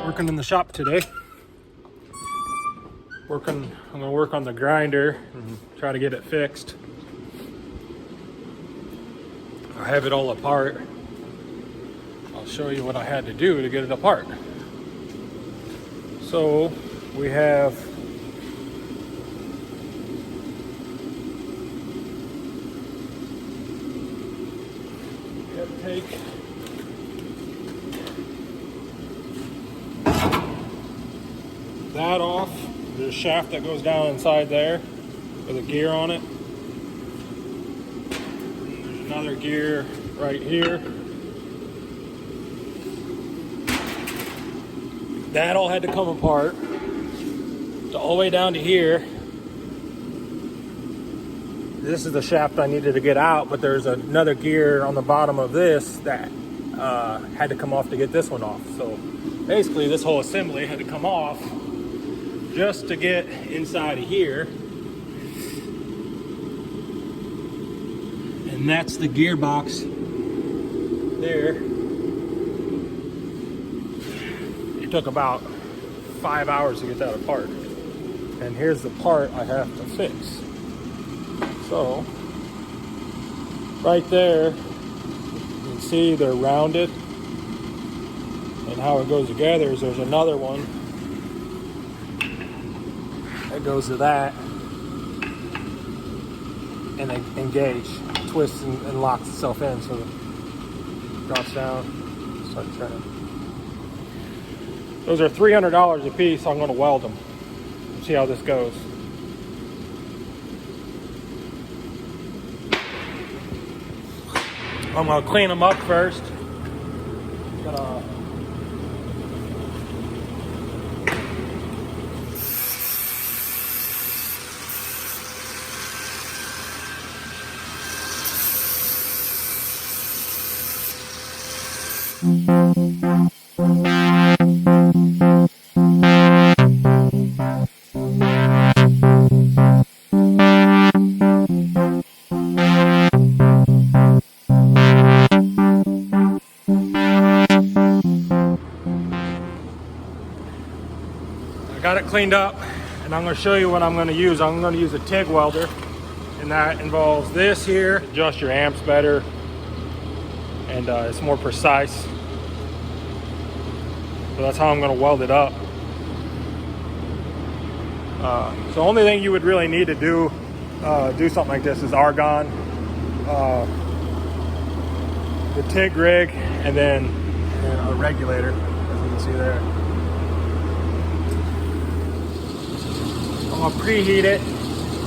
Working in the shop today. I'm gonna work on the grinder and try to get it fixed. I have it all apart. I'll show you what I had to do to get it apart. So we have to take that off. There's a shaft that goes down inside there with a gear on it. There's another gear right here. That all had to come apart. All the way down to here. This is the shaft I needed to get out, but there's another gear on the bottom of this that had to come off to get this one off. So basically this whole assembly had to come off just to get inside of here. And that's the gearbox there. It took about 5 hours to get that apart. And here's the part I have to fix. So, right there, you can see they're rounded. And how it goes together is there's another one that goes to that. And they engage, twists and locks itself in, so it drops down, starts turning. Those are $300 a piece, so I'm going to weld them. See how this goes. I'm going to clean them up first. I got it cleaned up, and I'm going to show you what I'm going to use. I'm going to use a TIG welder, and that involves this here. Adjust your amps better, and it's more precise. So that's how I'm going to weld it up. So the only thing you would really need to do something like this is argon, the TIG rig, and then a regulator, as you can see there. I'm gonna preheat it,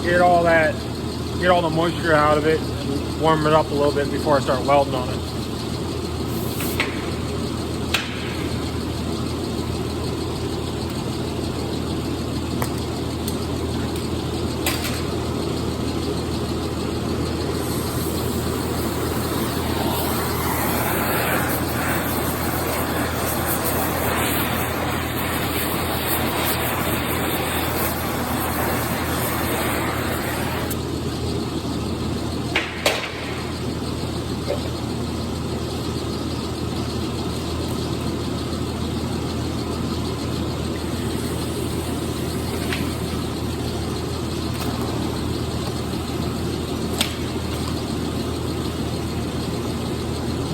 get all the moisture out of it, and warm it up a little bit before I start welding on it.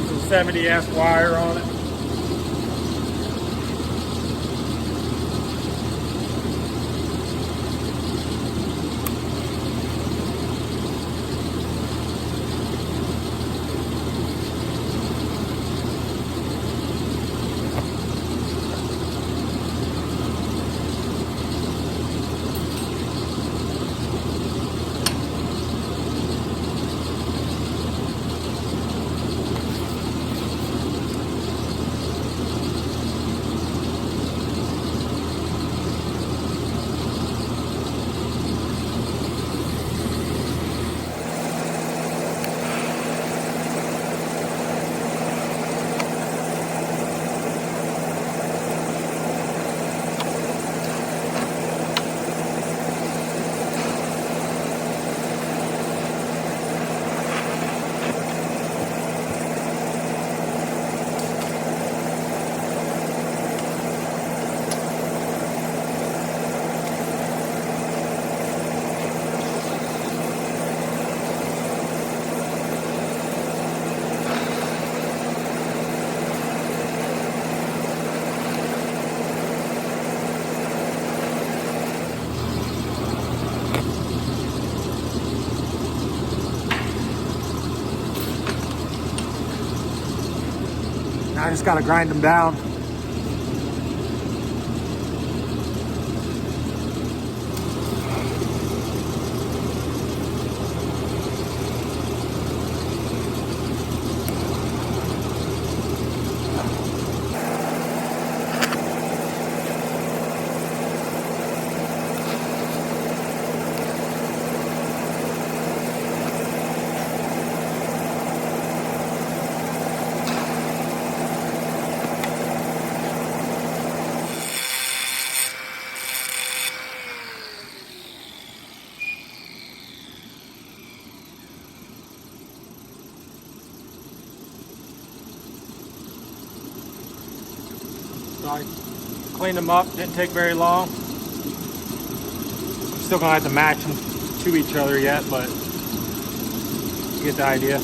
Some 70S wire on it. I just gotta grind them down. So I cleaned them up, didn't take very long. I'm still gonna have to match them to each other yet, but you get the idea.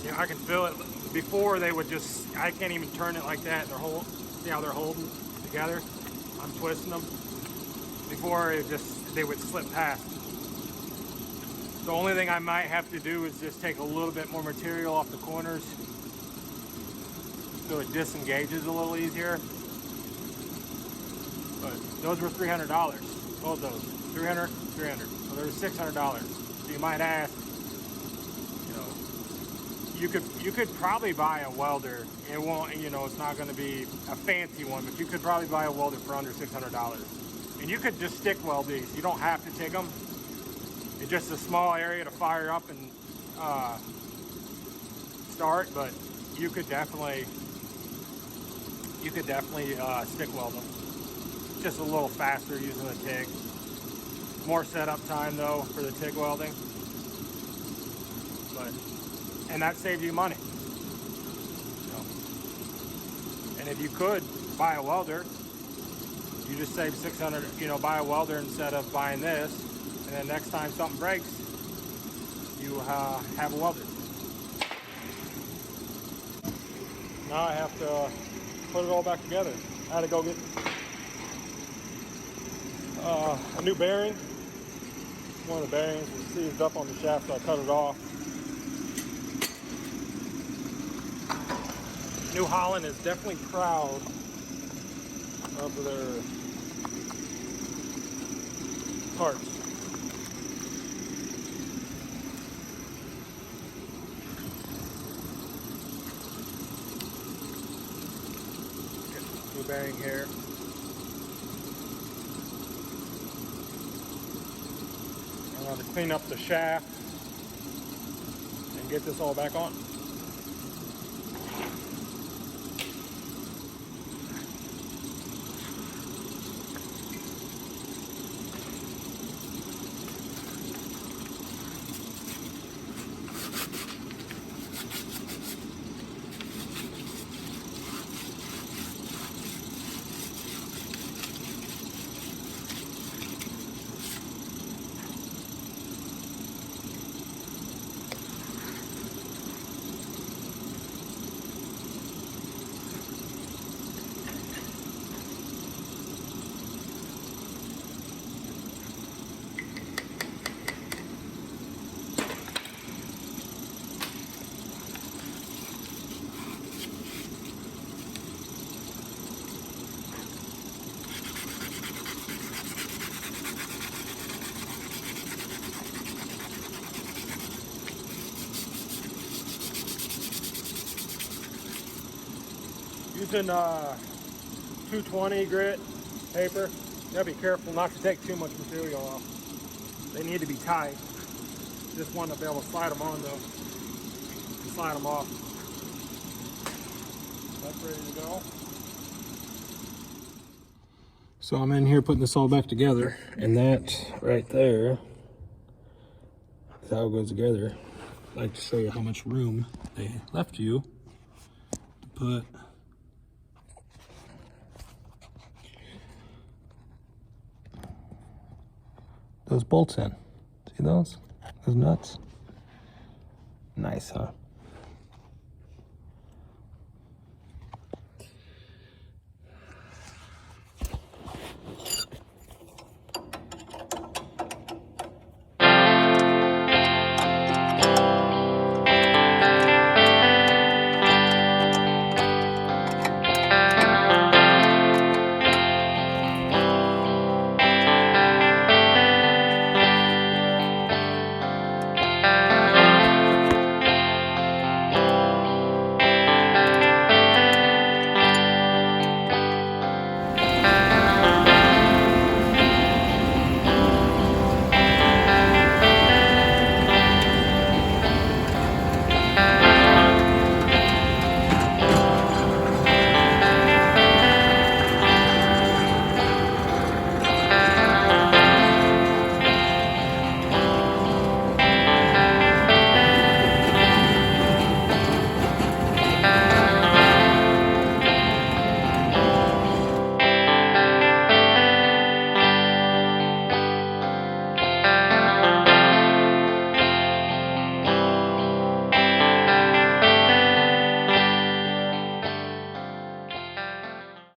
Yeah, I can feel it. Before they would just, I can't even turn it like that. See how they're holding together? I'm twisting them. Before they would slip past. The only thing I might have to do is just take a little bit more material off the corners so it disengages a little easier. But those were $300. Both those. 300, 300. So there's $600. So you might ask, you could probably buy a welder. It won't, it's not going to be a fancy one, but you could probably buy a welder for under $600. And you could just stick weld these. You don't have to TIG them. It's just a small area to fire up and start, but you could definitely stick weld them. Just a little faster using a TIG. More setup time though for the TIG welding. And that saves you money. And if you could buy a welder, you just save $600, buy a welder instead of buying this. And then next time something breaks, you have a welder. Now I have to put it all back together. I had to go get a new bearing. One of the bearings was seized up on the shaft, so I cut it off. New Holland is definitely proud of their parts. New bearing here. I'm going to clean up the shaft and get this all back on. Using 220 grit paper. You gotta be careful not to take too much material off. They need to be tight. Just want to be able to slide them on though. And slide them off. That's ready to go. So I'm in here putting this all back together, and that right there is how it goes together. I'd like to show you how much room they left you to put those bolts in. See those? Those nuts? Nice, huh?